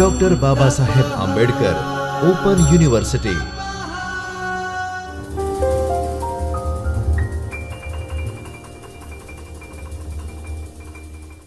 Doctor Baba Saheb Ambedkar open university.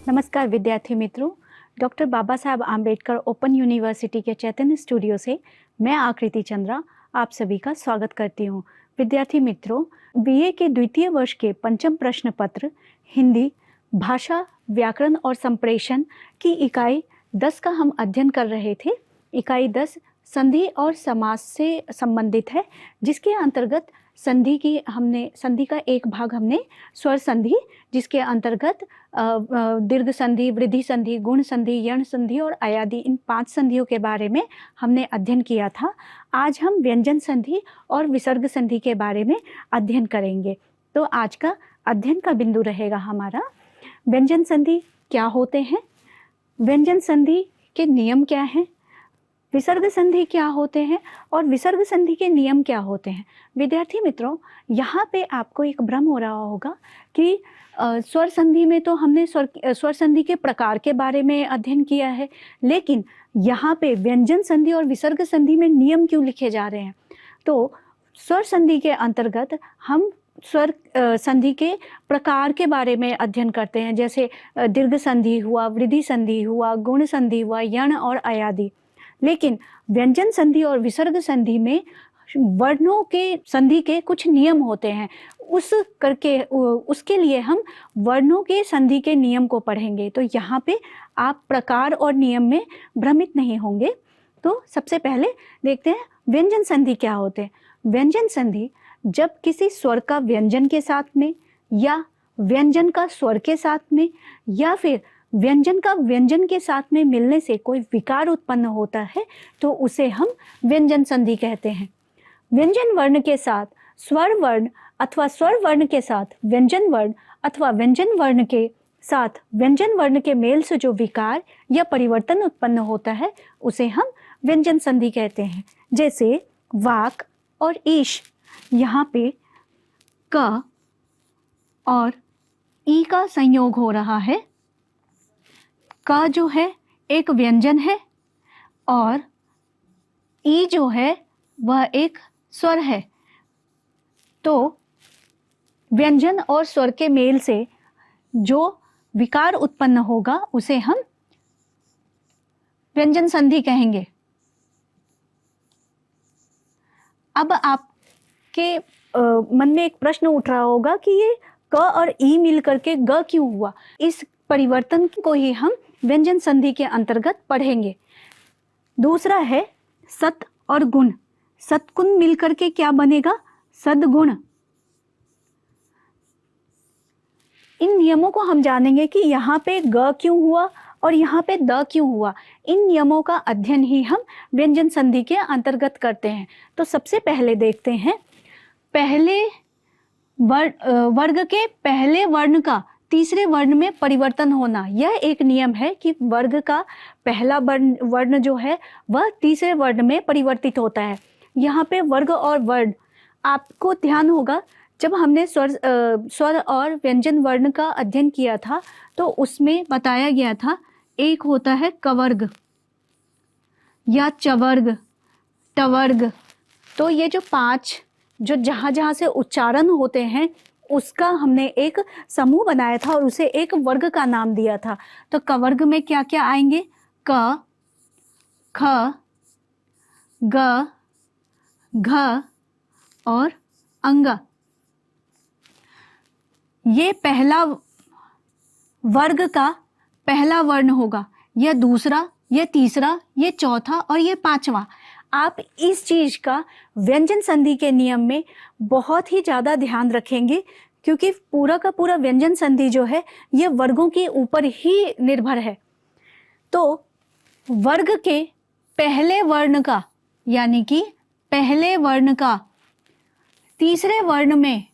नमस्कार विद्यार्थी मित्रों, doctor Baba Saheb Ambedkar open university के चैतन्य स्टूडियो से मैं आकृति चंद्रा आप सभी का स्वागत करती हूँ। विद्यार्थी मित्रों, बीए के द्वितीय वर्ष के पंचम प्रश्न पत्र हिंदी भाषा व्याकरण और संप्रेषण की इकाई 10 का हम अध्ययन कर रहे थे। इकाई 10 संधि और समास से संबंधित है, जिसके अंतर्गत संधि का एक भाग हमने स्वर संधि, जिसके अंतर्गत दीर्घ संधि, वृद्धि संधि, गुण संधि, यण संधि और अयादि, इन 5 संधियों के बारे में हमने अध्ययन किया था। आज हम व्यंजन संधि और विसर्ग संधि के बारे में अध्ययन करेंगे। तो आज का अध्ययन का बिंदु रहेगा हमारा व्यंजन संधि क्या होते हैं, व्यंजन संधि के नियम क्या हैं, विसर्ग संधि क्या होते हैं और विसर्ग संधि के नियम क्या होते हैं। विद्यार्थी मित्रों, यहाँ पे आपको एक भ्रम हो रहा होगा कि स्वर संधि में तो हमने स्वर संधि के प्रकार के बारे में अध्ययन किया है, लेकिन यहाँ पे व्यंजन संधि और विसर्ग संधि में नियम क्यों लिखे जा रहे हैं। तो स्वर संधि के अंतर्गत हम स्वर संधि के प्रकार के बारे में अध्ययन करते हैं, जैसे दीर्घ संधि हुआ, वृद्धि संधि हुआ, गुण संधि हुआ, यण और अयादि। लेकिन व्यंजन संधि और विसर्ग संधि में वर्णों के संधि के कुछ नियम होते हैं। उसके लिए हम वर्णों के संधि के नियम को पढ़ेंगे। तो यहाँ पे आप प्रकार और नियम में भ्रमित नहीं होंगे। तो सबसे पहले देखते हैं व्यंजन संधि क्या होते हैं। व्यंजन संधि जब किसी स्वर का व्यंजन के साथ में या व्यंजन का स्वर के साथ में या फिर व्यंजन का व्यंजन के साथ में मिलने से कोई विकार उत्पन्न होता है तो उसे हम व्यंजन संधि कहते हैं। व्यंजन वर्ण के साथ स्वर वर्ण अथवा स्वर वर्ण के साथ व्यंजन वर्ण अथवा व्यंजन वर्ण के साथ व्यंजन वर्ण के मेल से जो विकार या परिवर्तन उत्पन्न होता है उसे हम व्यंजन संधि कहते हैं। जैसे वाक और ईश, यहाँ पे क और ई का संयोग हो रहा है। क जो है एक व्यंजन है और ई जो है वह एक स्वर है। तो व्यंजन और स्वर के मेल से जो विकार उत्पन्न होगा उसे हम व्यंजन संधि कहेंगे। अब आपके मन में एक प्रश्न उठ रहा होगा कि ये क और ई मिल करके ग क्यों हुआ। इस परिवर्तन को ही हम व्यंजन संधि के अंतर्गत पढ़ेंगे। दूसरा है सत और गुण। सतगुण मिलकर के क्या बनेगा, सद्गुण। इन नियमों को हम जानेंगे कि यहाँ पे ग क्यों हुआ और यहाँ पे द क्यों हुआ। इन नियमों का अध्ययन ही हम व्यंजन संधि के अंतर्गत करते हैं। तो सबसे पहले देखते हैं पहले वर्ग के पहले वर्ण का तीसरे वर्ण में परिवर्तन होना। यह एक नियम है कि वर्ग का पहला वर्ण जो है वह तीसरे वर्ण में परिवर्तित होता है। यहाँ पे वर्ग और वर्ण, आपको ध्यान होगा जब हमने स्वर और व्यंजन वर्ण का अध्ययन किया था तो उसमें बताया गया था एक होता है कवर्ग या चवर्ग, टवर्ग। तो ये जो 5 जो जहाँ से उच्चारण होते हैं उसका हमने एक समूह बनाया था और उसे एक वर्ग का नाम दिया था। तो कवर्ग में क्या क्या आएंगे, क, ख, ग, घ और अंग। ये पहला वर्ग का पहला वर्ण होगा, यह दूसरा, यह तीसरा, यह चौथा और यह 5वां। आप इस चीज का व्यंजन संधि के नियम में बहुत ही ज़्यादा ध्यान रखेंगे, क्योंकि पूरा का पूरा व्यंजन संधि जो है यह वर्गों के ऊपर ही निर्भर है। तो वर्ग के पहले वर्ण का, यानी कि पहले वर्ण का तीसरे वर्ण में,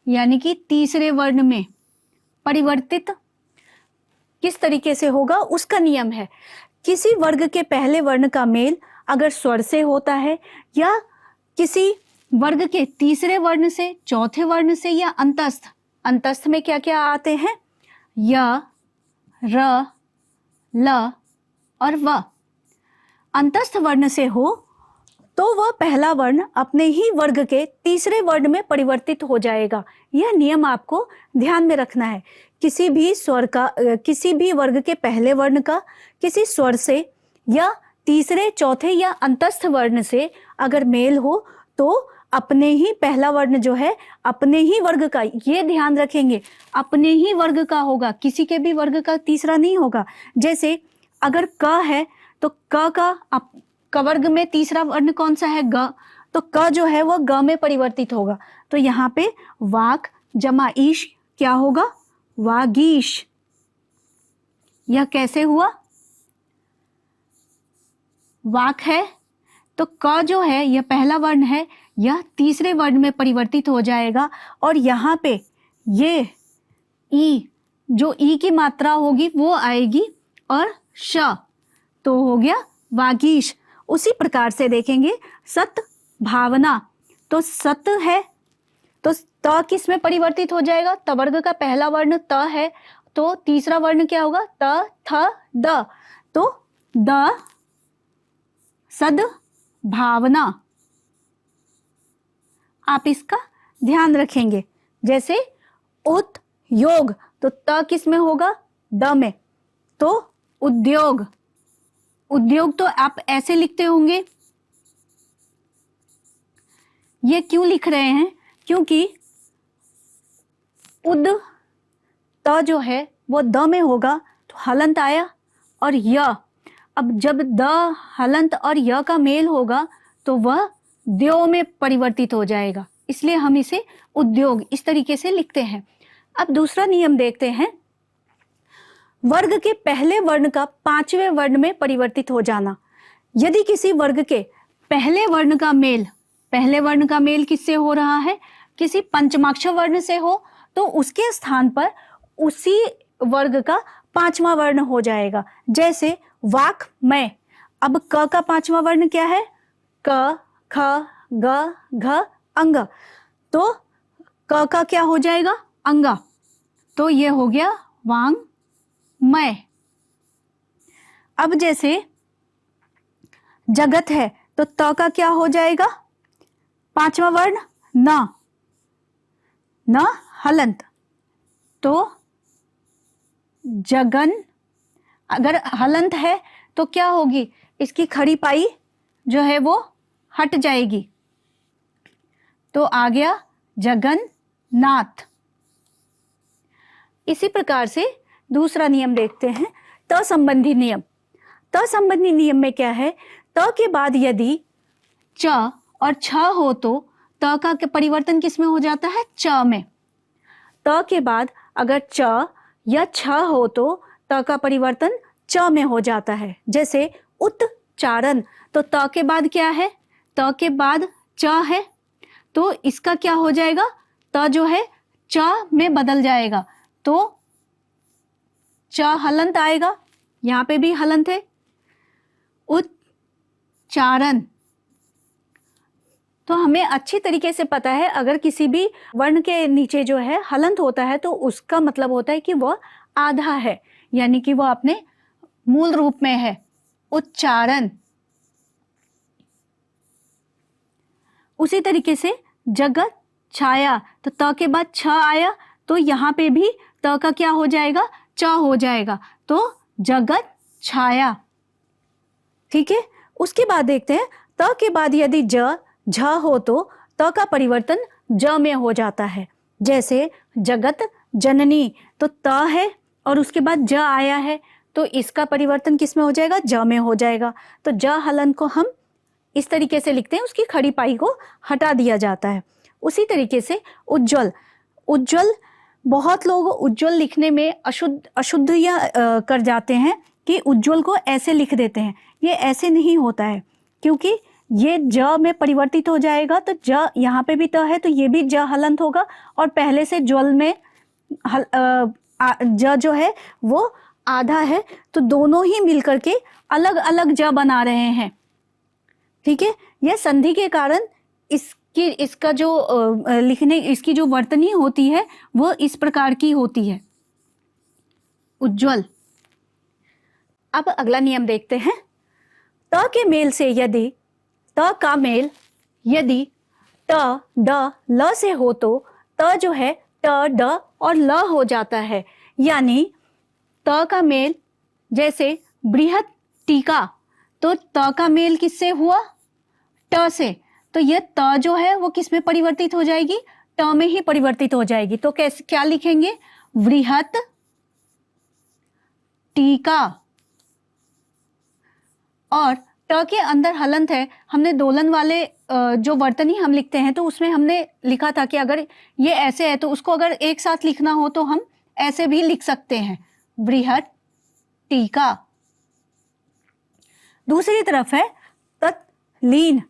यानी कि तीसरे वर्ण में परिवर्तित किस तरीके से होगा उसका नियम है। किसी वर्ग के पहले वर्ण का मेल अगर स्वर से होता है या किसी वर्ग के तीसरे वर्ण से, चौथे वर्ण से या अंतस्थ में क्या क्या आते हैं, य, र, ल और व। अंतस्थ वर्ण से हो तो वह पहला वर्ण अपने ही वर्ग के तीसरे वर्ण में परिवर्तित हो जाएगा। यह नियम आपको ध्यान में रखना है। किसी भी स्वर का किसी भी वर्ग के पहले वर्ण का किसी स्वर से या तीसरे चौथे या अंतस्थ वर्ण से अगर मेल हो तो अपने ही पहला वर्ण जो है अपने ही वर्ग का, ये ध्यान रखेंगे, अपने ही वर्ग का होगा, किसी के भी वर्ग का तीसरा नहीं होगा। जैसे अगर क है तो क वर्ग में तीसरा वर्ण कौन सा है? ग। तो क जो है वो ग में परिवर्तित होगा। तो यहाँ पे वाक जमा ईश क्या होगा? वागीश। यह कैसे हुआ? वाक है तो क जो है यह पहला वर्ण है, यह तीसरे वर्ण में परिवर्तित हो जाएगा और यहाँ पे ये ई, जो ई की मात्रा होगी वो आएगी और श, तो हो गया वागीश। उसी प्रकार से देखेंगे सत भावना, तो सत है तो त किस में परिवर्तित हो जाएगा? त वर्ग का पहला वर्ण त है तो तीसरा वर्ण क्या होगा? त थ द, तो द सद भावना। आप इसका ध्यान रखेंगे। जैसे उद्योग, तो त किस में होगा? द में, तो उद्योग। उद्योग तो आप ऐसे लिखते होंगे। ये क्यों लिख रहे हैं? क्योंकि उद त जो है वो द में होगा तो हलंत आया और य, अब जब द हलंत और य का मेल होगा तो वह द्यो में परिवर्तित हो जाएगा, इसलिए हम इसे उद्योग इस तरीके से लिखते हैं। अब दूसरा नियम देखते हैं, वर्ग के पहले वर्ण का पांचवें वर्ण में परिवर्तित हो जाना। यदि किसी वर्ग के पहले वर्ण का मेल, पहले वर्ण का मेल किससे हो रहा है? किसी पंचमाक्षर वर्ण से हो तो उसके स्थान पर उसी वर्ग का पांचवा वर्ण हो जाएगा। जैसे वाक में, अब क का पांचवा वर्ण क्या है? क ख ग घ अंग, तो क का क्या हो जाएगा? अंगा, तो ये हो गया वांग मय। अब जैसे जगत है तो त का क्या हो जाएगा? पांचवा वर्ण न, न हलंत, तो जगन। अगर हलंत है तो क्या होगी? इसकी खड़ी पाई जो है वो हट जाएगी, तो आ गया जगन्नाथ। इसी प्रकार से दूसरा नियम देखते हैं, त संबंधी नियम। त संबंधी नियम में क्या है? त के बाद यदि च और छ हो तो त का परिवर्तन किस में हो जाता है? च में। त के बाद अगर च या छ हो तो त का परिवर्तन च में हो जाता है। जैसे उच्चारण, तो त के बाद क्या है? त के बाद च है तो इसका क्या हो जाएगा? त जो है च में बदल जाएगा, तो च हलंत आएगा, यहाँ पे भी हलंत है। उच्चारण, तो हमें अच्छी तरीके से पता है अगर किसी भी वर्ण के नीचे जो है हलंत होता है तो उसका मतलब होता है कि वह आधा है, यानी कि वह अपने मूल रूप में है। उच्चारण। उसी तरीके से जगत छाया, तो त के बाद छ आया तो यहाँ पे भी त का क्या हो जाएगा? च हो जाएगा, तो जगत छाया। ठीक है। उसके बाद देखते हैं, त के बाद यदि ज झ हो तो त का परिवर्तन ज में हो जाता है। जैसे जगत जननी, तो त है और उसके बाद ज आया है तो इसका परिवर्तन किस में हो जाएगा? ज में हो जाएगा। तो ज हलन को हम इस तरीके से लिखते हैं, उसकी खड़ी पाई को हटा दिया जाता है। उसी तरीके से उज्ज्वल। उज्ज्वल, बहुत लोग उज्ज्वल लिखने में अशुद्धियां कर जाते हैं कि उज्ज्वल को ऐसे लिख देते हैं। ये ऐसे नहीं होता है, क्योंकि ये ज में परिवर्तित हो जाएगा तो ज यहाँ पे भी त है तो ये भी ज हलंत होगा और पहले से ज्वल में ज जो है वो आधा है, तो दोनों ही मिलकर के अलग अलग ज बना रहे हैं। ठीक है। यह संधि के कारण इसका जो लिखने इसकी जो वर्तनी होती है वो इस प्रकार की होती है। उज्ज्वल। अब अगला नियम देखते हैं, त के मेल से यदि त का मेल यदि त ड ल से हो तो त जो है ट ड और ल हो जाता है। यानी त का मेल जैसे बृहत टीका, तो त का मेल किससे हुआ? ट से। तो ये त जो है वो किस में परिवर्तित हो जाएगी? ट में ही परिवर्तित हो जाएगी। तो कैसे क्या लिखेंगे? बृहत टीका। और ट के अंदर हलंत है, हमने दोलन वाले जो वर्तनी हम लिखते हैं तो उसमें हमने लिखा था कि अगर ये ऐसे है तो उसको अगर एक साथ लिखना हो तो हम ऐसे भी लिख सकते हैं, बृहत टीका। दूसरी तरफ है तत्लीन।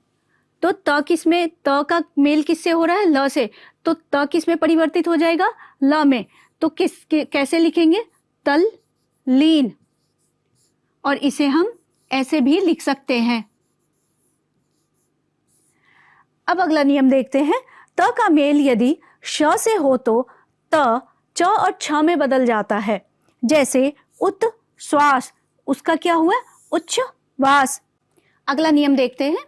तो त किसमें, त का मेल किससे हो रहा है? ल से। तो त किसमें परिवर्तित हो जाएगा? ल में। तो कैसे लिखेंगे? तल लीन। और इसे हम ऐसे भी लिख सकते हैं। अब अगला नियम देखते हैं। त का मेल यदि श से हो तो त च और छ में बदल जाता है। जैसे उत श्वास, उसका क्या हुआ? उच्छ्वास। अगला नियम देखते हैं।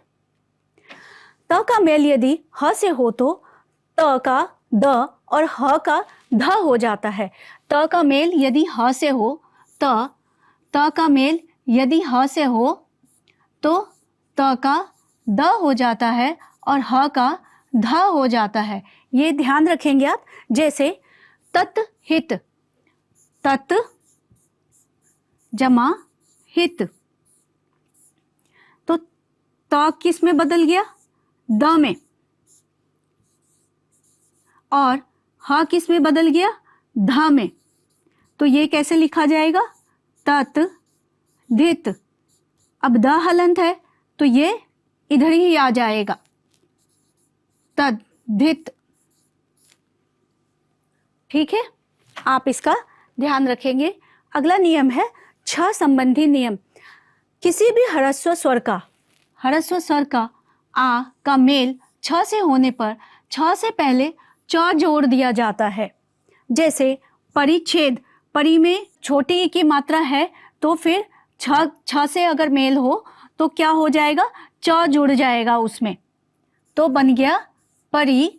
त का मेल यदि ह से हो तो त का द और ह का ध हो जाता है। त का मेल यदि ह से हो त का मेल यदि ह से हो तो त का द हो जाता है और ह का ध हो जाता है। ये ध्यान रखेंगे आप। जैसे तत् हित, तत् जमा हित, तो त किस में बदल गया? द में। और ह किस में बदल गया? ध में। तो ये कैसे लिखा जाएगा? तत् धित। अब द हलंत है तो ये इधर ही आ जाएगा, तद्धित। ठीक है, आप इसका ध्यान रखेंगे। अगला नियम है छ संबंधी नियम। किसी भी ह्रस्व स्वर का आ का मेल छ से होने पर छ से पहले च जोड़ दिया जाता है। जैसे परिच्छेद, परि में छोटी ई की मात्रा है तो फिर छ से अगर मेल हो तो क्या हो जाएगा? च जुड़ जाएगा उसमें, तो बन गया परिच्छेद।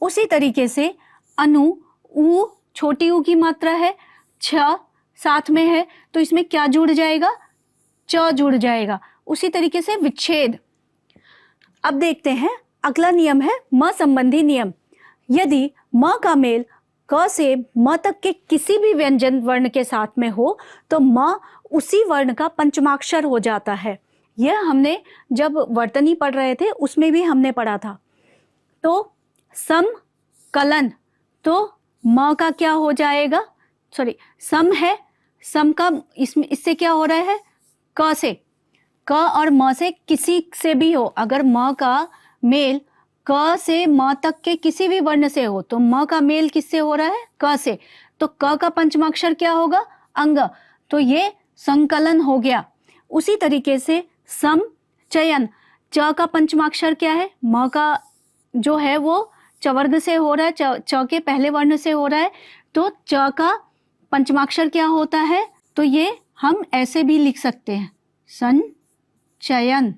उसी तरीके से अनु, उ छोटी ऊ की मात्रा है, छ साथ में है तो इसमें क्या जुड़ जाएगा? च जुड़ जाएगा। उसी तरीके से विच्छेद। अब देखते हैं अगला नियम है म संबंधी नियम। यदि म का मेल क से म तक के किसी भी व्यंजन वर्ण के साथ में हो तो म उसी वर्ण का पंचमाक्षर हो जाता है। यह हमने जब वर्तनी पढ़ रहे थे उसमें भी हमने पढ़ा था। तो सम कलन, तो म का क्या हो जाएगा? सम है, सम का इससे क्या हो रहा है? क से। क और म से किसी से भी हो, अगर म का मेल क से म तक के किसी भी वर्ण से हो तो म का मेल किससे हो रहा है? क से। तो क का पंचमाक्षर क्या होगा? अंग। तो ये संकलन हो गया। उसी तरीके से सम चयन, च का पंचमाक्षर क्या है? म का जो है वो चवर्ग से हो रहा है, च के पहले वर्ण से हो रहा है, तो च का पंचमाक्षर क्या होता है? तो ये हम ऐसे भी लिख सकते हैं, संचयन।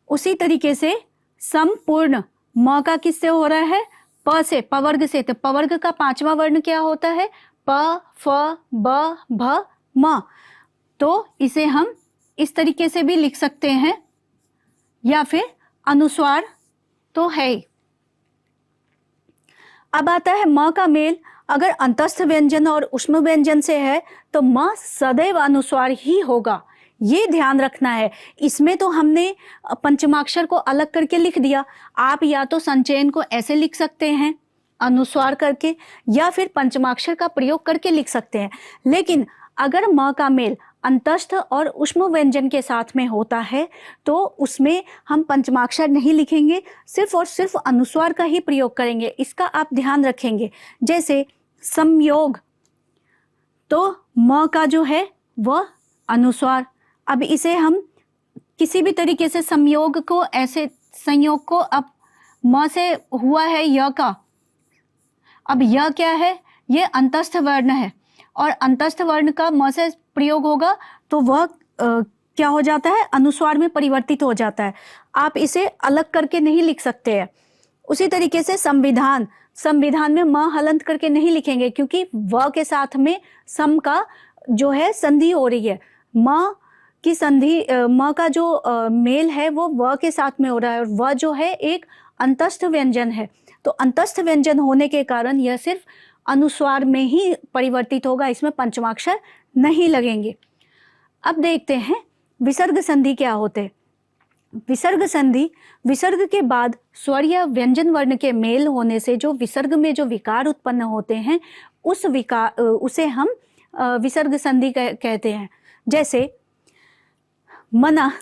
उसी तरीके से संपूर्ण, म का किससे हो रहा है? प से, पवर्ग से। तो पवर्ग का पांचवा वर्ण क्या होता है? प, फ, ब, भ, म। तो इसे हम इस तरीके से भी लिख सकते हैं, या फिर अनुस्वार तो है ही। अब आता है म का मेल अगर अंतस्थ व्यंजन और उष्म व्यंजन से है तो म सदैव अनुस्वार ही होगा। ये ध्यान रखना है। इसमें तो हमने पंचमाक्षर को अलग करके लिख दिया। आप या तो संचयन को ऐसे लिख सकते हैं अनुस्वार करके, या फिर पंचमाक्षर का प्रयोग करके लिख सकते हैं। लेकिन अगर म का मेल अंतस्थ और उष्म व्यंजन के साथ में होता है तो उसमें हम पंचमाक्षर नहीं लिखेंगे, सिर्फ और सिर्फ अनुस्वार का ही प्रयोग करेंगे। इसका आप ध्यान रखेंगे। जैसे संयोग, तो म का जो है वह अनुस्वार। अब इसे हम किसी भी तरीके से संयोग को, ऐसे संयोग को, अब म से हुआ है य का, अब यह क्या है? ये अंतस्थ वर्ण है और अंतस्थ वर्ण का म से प्रयोग होगा तो वह क्या हो जाता है, अनुस्वार में परिवर्तित हो जाता है। आप इसे अलग करके नहीं लिख सकते हैं। उसी तरीके से संविधान, संविधान में म हलंत करके नहीं लिखेंगे क्योंकि व के साथ में सम का जो है संधि हो रही है। म की संधि, म का जो मेल है वो व के साथ में हो रहा है, और व जो है एक अंतस्थ व्यंजन है। तो अंतस्थ व्यंजन होने के कारण यह सिर्फ अनुस्वार में ही परिवर्तित होगा, इसमें पंचमाक्षर नहीं लगेंगे। अब देखते हैं विसर्ग संधि क्या होते हैं। विसर्ग संधि, विसर्ग के बाद स्वर या व्यंजन वर्ण के मेल होने से जो विसर्ग में जो विकार उत्पन्न होते हैं उस विकार, उसे हम विसर्ग संधि कहते हैं। जैसे मना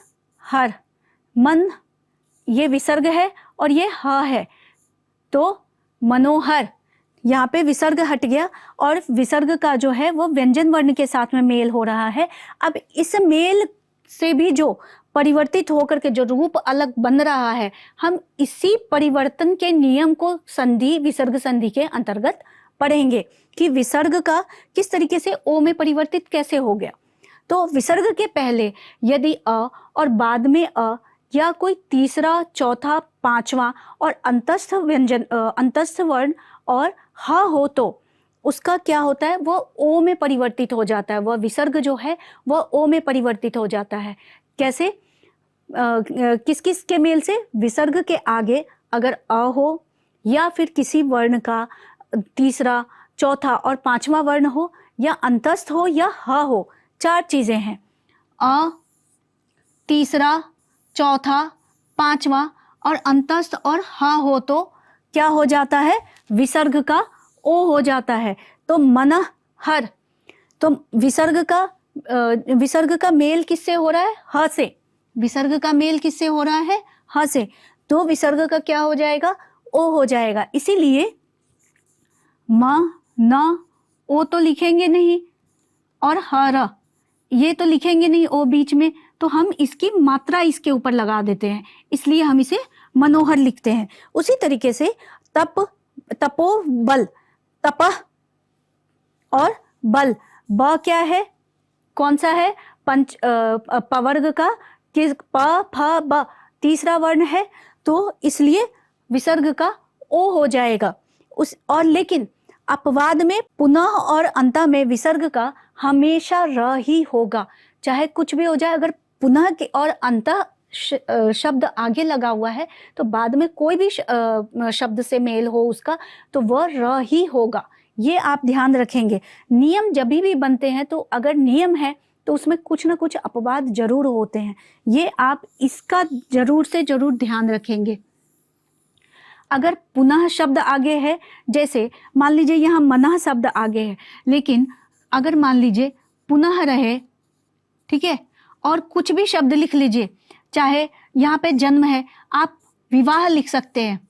हर, मन ये विसर्ग है और ये ह है, तो मनोहर, यहाँ पे विसर्ग हट गया और विसर्ग का जो है वो व्यंजन वर्ण के साथ में मेल हो रहा है। अब इस मेल से भी जो परिवर्तित होकर के जो रूप अलग बन रहा है, हम इसी परिवर्तन के नियम को संधि, विसर्ग संधि के अंतर्गत पढ़ेंगे कि विसर्ग का किस तरीके से ओ में परिवर्तित कैसे हो गया। तो विसर्ग के पहले यदि अ और बाद में अ या कोई तीसरा, चौथा, पांचवा और अंतस्थ व्यंजन, अंतस्थ वर्ण और ह हो तो उसका क्या होता है, वह ओ में परिवर्तित हो जाता है। वह विसर्ग जो है वह ओ में परिवर्तित हो जाता है। कैसे, किस किस के मेल से, विसर्ग के आगे अगर अ हो या फिर किसी वर्ण का तीसरा, चौथा और पांचवा वर्ण हो, या अंतस्थ हो या ह हो, चार चीजें हैं। अ, तीसरा, चौथा, पांचवा और अंतस्थ और ह हो तो क्या हो जाता है, विसर्ग का ओ हो जाता है। तो मनः हर, तो विसर्ग का मेल किससे हो रहा है, ह से। विसर्ग का मेल किससे हो रहा है, ह से, तो विसर्ग का क्या हो जाएगा, ओ हो जाएगा। इसीलिए म, न, ओ तो लिखेंगे नहीं और हर ये तो लिखेंगे नहीं ओ बीच में, तो हम इसकी मात्रा इसके ऊपर लगा देते हैं, इसलिए हम इसे मनोहर लिखते हैं। उसी तरीके से तप, तपो बल, तपह और बल, ब क्या है, कौन सा है, पंच पवर्ग का, किस, प फ ब तीसरा वर्ण है, तो इसलिए विसर्ग का ओ हो जाएगा। उस और लेकिन अपवाद में पुनः और अंत में विसर्ग का हमेशा र ही होगा, चाहे कुछ भी हो जाए। अगर पुनः के और अंत शब्द आगे लगा हुआ है तो बाद में कोई भी शब्द से मेल हो उसका, तो वह र ही होगा। ये आप ध्यान रखेंगे। नियम जब भी बनते हैं तो अगर नियम है तो उसमें कुछ ना कुछ अपवाद जरूर होते हैं, ये आप इसका जरूर से जरूर ध्यान रखेंगे। अगर पुनः शब्द आगे है, जैसे मान लीजिए यहाँ मनः शब्द आगे है, लेकिन अगर मान लीजिए पुनः रहे, ठीक है, और कुछ भी शब्द लिख लीजिए, चाहे यहाँ पे जन्म है, आप विवाह लिख सकते हैं,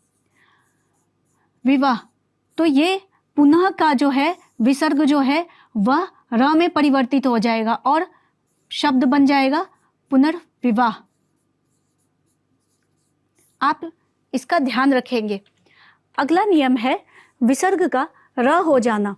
विवाह, तो ये पुनः का जो है विसर्ग जो है वह र में परिवर्तित हो जाएगा और शब्द बन जाएगा पुनर्विवाह। आप इसका ध्यान रखेंगे। अगला नियम है विसर्ग का र हो जाना।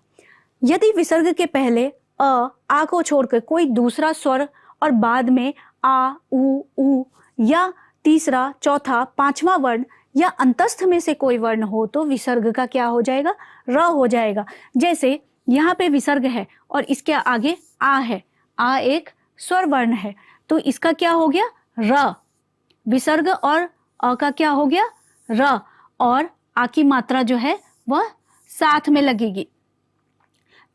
यदि विसर्ग के पहले आ को छोड़कर कोई दूसरा स्वर और बाद में आ, उ या तीसरा, चौथा, पांचवा वर्ण या अंतस्थ में से कोई वर्ण हो तो विसर्ग का क्या हो जाएगा, र हो जाएगा। जैसे यहाँ पे विसर्ग है और इसके आगे आ है, आ एक स्वर वर्ण है, तो इसका क्या हो गया, र। विसर्ग और अ का क्या हो गया, र, और आ की मात्रा जो है वह साथ में लगेगी।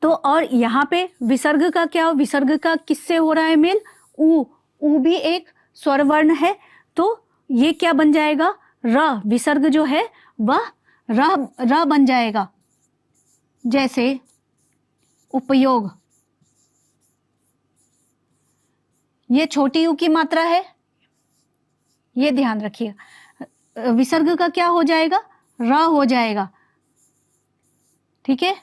तो और यहाँ पे विसर्ग का क्या, विसर्ग का किससे हो रहा है मेल, उ भी एक स्वर वर्ण है, तो ये क्या बन जाएगा, र। विसर्ग जो है वह र बन जाएगा। जैसे उपयोग, ये छोटी उ की मात्रा है, ये ध्यान रखिएगा। विसर्ग का क्या हो जाएगा, र हो जाएगा, ठीक है।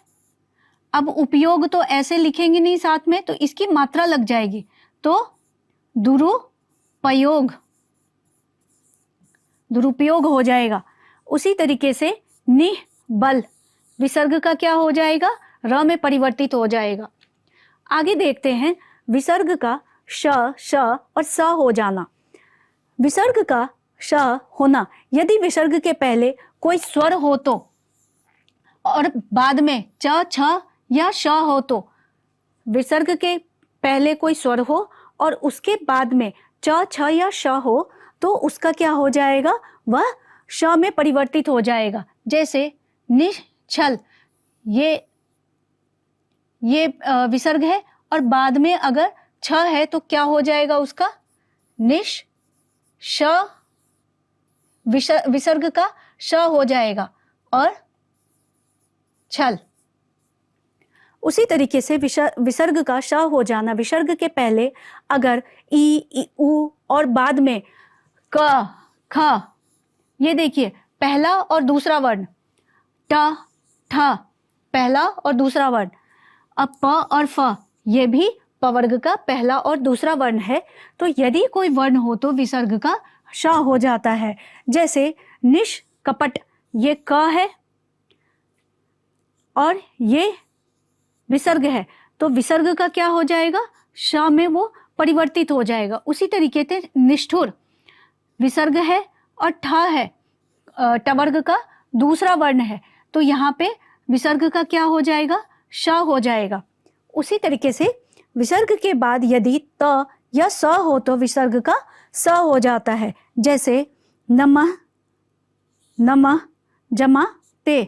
अब उपयोग तो ऐसे लिखेंगे नहीं साथ में, तो इसकी मात्रा लग जाएगी, तो दुरुपयोग, दुरुपयोग हो जाएगा। उसी तरीके से निबल, विसर्ग का क्या हो जाएगा, र में परिवर्तित हो जाएगा। आगे देखते हैं विसर्ग का श, श और स हो जाना। विसर्ग का श होना, यदि विसर्ग के पहले कोई स्वर हो तो और बाद में च, छ या श हो तो, विसर्ग के पहले कोई स्वर हो और उसके बाद में च, छ या श हो तो उसका क्या हो जाएगा, वह श में परिवर्तित हो जाएगा। जैसे निश्चल, ये विसर्ग है और बाद में अगर छ है तो क्या हो जाएगा उसका, निश श, विसर्ग का श हो जाएगा और छल। उसी तरीके से विसर्ग का श हो जाना, विसर्ग के पहले अगर ई, उ और बाद में क, ख, ये देखिए पहला और दूसरा वर्ण, ट, ठ, पहला और दूसरा वर्ण, अब प और फ, ये भी पवर्ग का पहला और दूसरा वर्ण है। तो यदि कोई वर्ण हो तो विसर्ग का श हो जाता है। जैसे निष्कपट, ये क है और ये विसर्ग है तो विसर्ग का क्या हो जाएगा, श में वो परिवर्तित हो जाएगा। उसी तरीके से निष्ठुर, विसर्ग है और ठ है, टवर्ग का दूसरा वर्ण है तो यहाँ पे विसर्ग का क्या हो जाएगा, श हो जाएगा। उसी तरीके से विसर्ग के बाद यदि त या स हो तो विसर्ग का स हो जाता है। जैसे नमः, नमः जमा ते,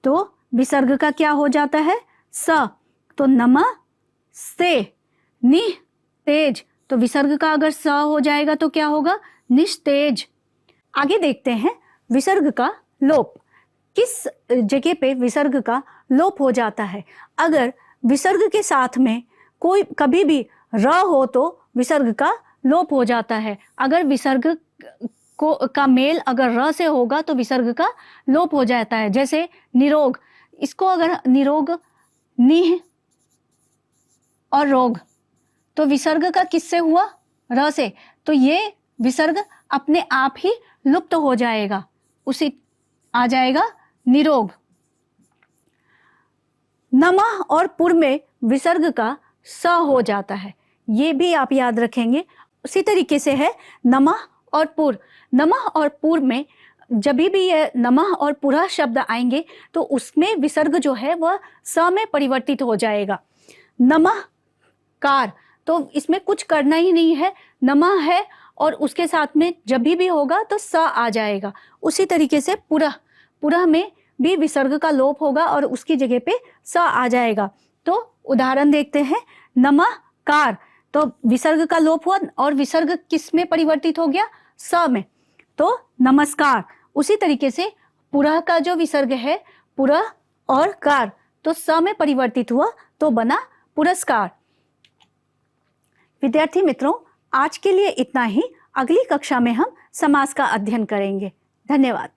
तो विसर्ग का क्या हो जाता है, स, तो नमः से। नि तेज, तो विसर्ग का अगर स हो जाएगा तो क्या होगा, निस्तेज। आगे देखते हैं विसर्ग का लोप। किस जगह पे विसर्ग का लोप हो जाता है। अगर विसर्ग के साथ में कोई कभी भी र हो तो विसर्ग का लोप हो जाता है। अगर विसर्ग का मेल अगर र से होगा तो विसर्ग का लोप हो जाता है। जैसे निरोग, इसको अगर निरोग, निह और रोग, तो विसर्ग का किससे हुआ, र से, तो ये विसर्ग अपने आप ही लुप्त हो जाएगा, उसी आ जाएगा निरोग। नमः और पुर में विसर्ग का स हो जाता है, ये भी आप याद रखेंगे। उसी तरीके से है नमः और पुर। नमः और पुर में जब भी ये नमः और पुरः शब्द आएंगे तो उसमें विसर्ग जो है वह स में परिवर्तित हो जाएगा। नमः कार, तो इसमें कुछ करना ही नहीं है, नमः है और उसके साथ में जब भी होगा तो स आ जाएगा। उसी तरीके से पुरः, पुरः में भी विसर्ग का लोप होगा और उसकी जगह पे स आ जाएगा। तो उदाहरण देखते हैं, नमःकार, तो विसर्ग का लोप हुआ और विसर्ग किस में परिवर्तित हो गया, स में, तो नमस्कार। उसी तरीके से पुरः का जो विसर्ग है, पुरः और कार, तो स में परिवर्तित हुआ तो बना पुरस्कार। विद्यार्थी मित्रों, आज के लिए इतना ही। अगली कक्षा में हम समास का अध्ययन करेंगे। धन्यवाद।